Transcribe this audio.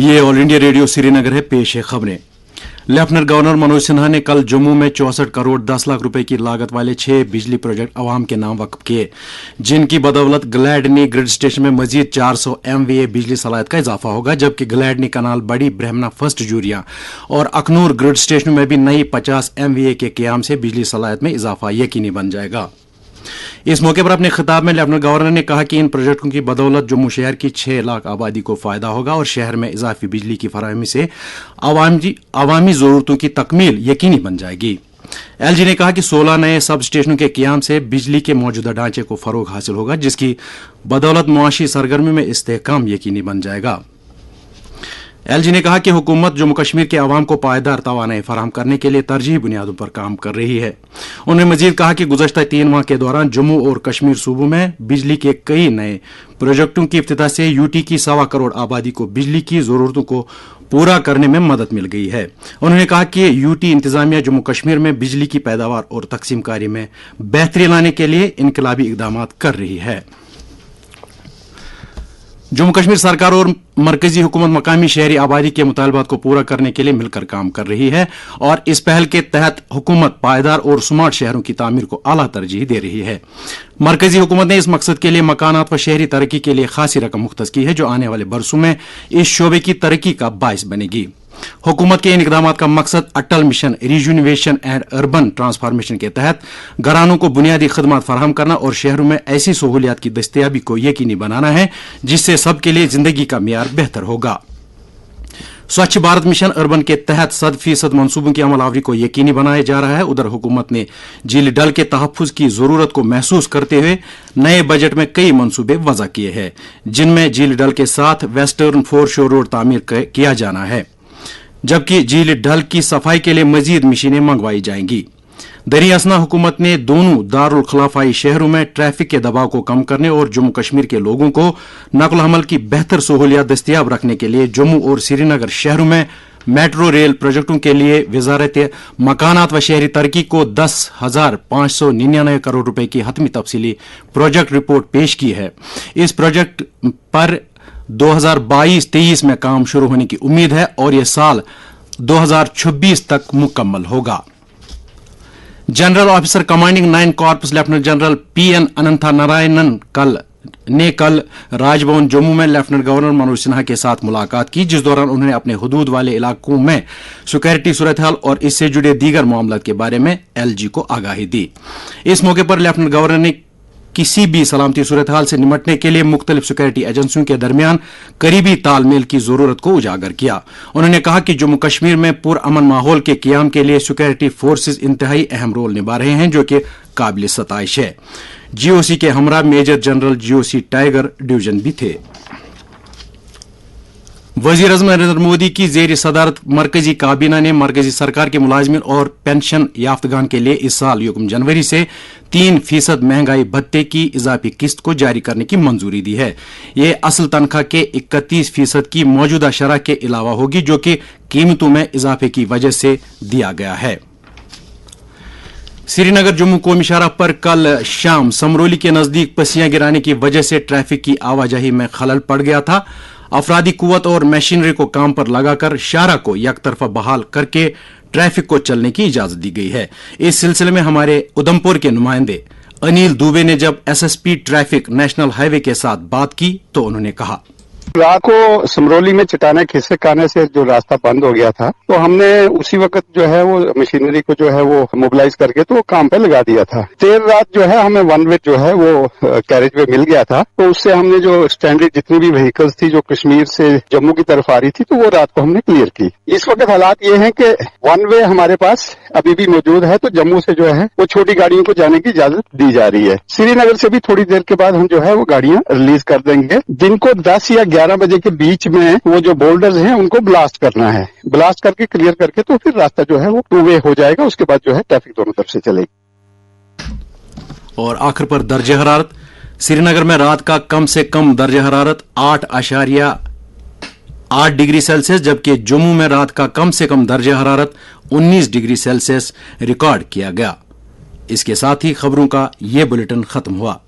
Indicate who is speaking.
Speaker 1: ये all India radio Srinagar है। पेश है खबरें। लेफ्टिनेंट गवर्नर मनोज सिन्हा ने कल जम्मू में 64 करोड़ 10 लाख रुपए की लागत वाले 6 बिजली प्रोजेक्ट अवाम के नाम वक्फ किए, जिनकी बदौलत ग्लैडनी ग्रिड स्टेशन में मजीद 400 MVA बिजली सलाहियत का इजाफा होगा, जबकि ग्लैडनी कनाल, बड़ी ब्रह्मना फर्स्ट जूरिया और अखनूर ग्रिड स्टेशन में भी नई 50 MVA के क्याम से बिजली सलाहियत में इजाफा यकीनी बन जाएगा। इस मौके पर अपने खिताब में लेफ्टिनेंट गवर्नर ने कहा कि इन प्रोजेक्टों की बदौलत जम्मू शहर की 6 लाख आबादी को फायदा होगा और शहर में इजाफी बिजली की फराहमी से अवामी जरूरतों की तकमील यकीनी बन जाएगी। LG ने कहा कि 16 नए सब स्टेशनों के क्याम से बिजली के मौजूदा ढांचे को फरोग हासिल होगा, जिसकी बदौलत मुआशी सरगर्मी में इस्तेहकाम यकीनी बन जाएगा। LG ने कहा कि हुकूमत जम्मू कश्मीर के अवाम को पायदार तवानाई फराहम करने के लिए तरजीही बुनियादों पर काम कर रही है। उन्होंने मजीद कहा कि गुज़श्ता 3 माह के दौरान जम्मू और कश्मीर सूबों में बिजली के कई नए प्रोजेक्टों की इफ्तिताह से UT की 1.25 करोड़ आबादी को बिजली की जरूरतों को पूरा करने में मदद मिल गई है। उन्होंने कहा कि UT इंतजामिया जम्मू कश्मीर में बिजली की पैदावार और तकसीमकारी में बेहतरी लाने के लिए इनकलाबी इकदाम कर रही है। जम्मू कश्मीर सरकार और मरकजी हुकूमत मकामी शहरी आबादी के मुतालबात को पूरा करने के लिए मिलकर काम कर रही है और इस पहल के तहत हुकूमत पायदार और स्मार्ट शहरों की तामीर को आला तरजीह दे रही है। मरकजी हुकूमत ने इस मकसद के लिए मकानात व शहरी तरक्की के लिए खासी रकम मुख्तस की है, जो आने वाले बरसों में इस शोबे की तरक्की का बाइस बनेगी। हुकूमत के इन इकदाम का मकसद अटल मिशन रिजुनवेशन एंड अर्बन ट्रांसफॉर्मेशन के तहत घरानों को बुनियादी खदमात फराहम करना और शहरों में ऐसी सहूलियात की दस्तयाबी को यकीनी बनाना है जिससे सबके लिए जिंदगी का मियार बेहतर होगा। स्वच्छ भारत मिशन अर्बन के तहत 100% मनसूबों की अमलावरी को यकीनी बनाया जा रहा है। उधर हुकूमत ने झील डल के तहफ्फुज की जरूरत को महसूस करते हुए नए बजट में कई मनसूबे वज़ा किए हैं, जिनमें झील डल के साथ वेस्टर्न फोरशोर रोड तामीर किया जाना है, जबकि झील डल की सफाई के लिए मजीद मशीनें मंगवाई जाएंगी। दरी असना हुकूमत ने दोनों दारुल खिलाफाई शहरों में ट्रैफिक के दबाव को कम करने और जम्मू कश्मीर के लोगों को नकल हमल की बेहतर सहूलियत दस्तयाब रखने के लिए जम्मू और श्रीनगर शहरों में मेट्रो रेल प्रोजेक्टों के लिए वजारत मकानात व शहरी तरक्की को 10,599 करोड़ रुपए की हतमी तफसीली प्रोजेक्ट रिपोर्ट पेश की है। इस प्रोजेक्ट पर 2022-23 में काम शुरू होने की उम्मीद है और यह साल 2026 तक मुकम्मल होगा। General officer commanding 9 corps lieutenant general PN अनंता नारायणन ने कल राजभवन जम्मू में लेफ्टिनेंट गवर्नर मनोज सिन्हा के साथ मुलाकात की, जिस दौरान उन्होंने अपने हुदूद वाले इलाकों में सिक्योरिटी सूरत हाल और इससे जुड़े दीगर मामलों के बारे में LG को आगाही दी। इस मौके पर लेफ्टिनेंट गवर्नर ने किसी भी सलामती सूरत हाल से निपटने के लिए मुख्तलिफ सिक्योरिटी एजेंसियों के दरमियान करीबी तालमेल की जरूरत को उजागर किया। उन्होंने कहा कि जम्मू कश्मीर में पुरअमन माहौल के क्याम के लिए सिक्योरिटी फोर्सेज इंतहाई अहम रोल निभा रहे हैं, जो कि काबिल सताइश है। GOC के हमरा major general GOC tiger division भी थे। वजीर आज़म नरेंद्र मोदी की जेर सदारत मरकजी काबीना ने मरकजी सरकार के मुलाजमिन और पेंशन याफ्तगान के लिए इस साल 1 जनवरी से 3% महंगाई भत्ते की इजाफी किस्त को जारी करने की मंजूरी दी है। यह असल तनख्वाह के 31% की मौजूदा शरह के अलावा होगी, जो कि कीमतों में इजाफे की वजह से दिया गया है। श्रीनगर जम्मू कौमी शाहराह पर कल शाम समरोली के नजदीक पसियां गिराने की वजह से ट्रैफिक की आवाजाही में खलल पड़ गया था। अफरादी कुव्वत और मशीनरी को काम पर लगाकर शाहराह को यकतरफा बहाल करके ट्रैफिक को चलने की इजाजत दी गई है। इस सिलसिले में हमारे उधमपुर के नुमाइंदे अनिल दुबे ने जब SSP ट्रैफिक नेशनल हाईवे के साथ बात की तो उन्होंने कहा,
Speaker 2: रात को समरोली में चट्टाने खिसक आने से जो रास्ता बंद हो गया था, तो हमने उसी वक्त जो है वो मशीनरी को जो है वो मोबिलाइज करके तो काम पे लगा दिया था। देर रात जो है हमें वन वे जो है वो कैरेज वे मिल गया था, तो उससे हमने जो स्टैंडर्ड जितनी भी व्हीकल्स थी जो कश्मीर से जम्मू की तरफ आ रही थी, तो वो रात को हमने क्लियर की। इस वक्त हालात ये हैं कि वन वे हमारे पास अभी भी मौजूद है, तो जम्मू से जो है वो छोटी गाड़ियों को जाने की इजाजत दी जा रही है। श्रीनगर से भी थोड़ी देर के बाद हम जो है वो गाड़ियां रिलीज कर देंगे। जिनको 10 या 11 बजे के बीच में वो जो बोल्डर्स हैं उनको ब्लास्ट करना है, ब्लास्ट करके क्लियर करके तो फिर रास्ता जो है वो 2 वे हो जाएगा। उसके बाद जो है ट्रैफिक दोनों तरफ से चलेगी।
Speaker 1: और आखिर पर दर्जा हरारत। श्रीनगर में रात का कम से कम दर्जा हरारत 8 डिग्री सेल्सियस, जबकि जम्मू में रात का कम से कम दर्जा हरारत 19 डिग्री सेल्सियस रिकॉर्ड किया गया। इसके साथ ही खबरों का यह बुलेटिन खत्म हुआ।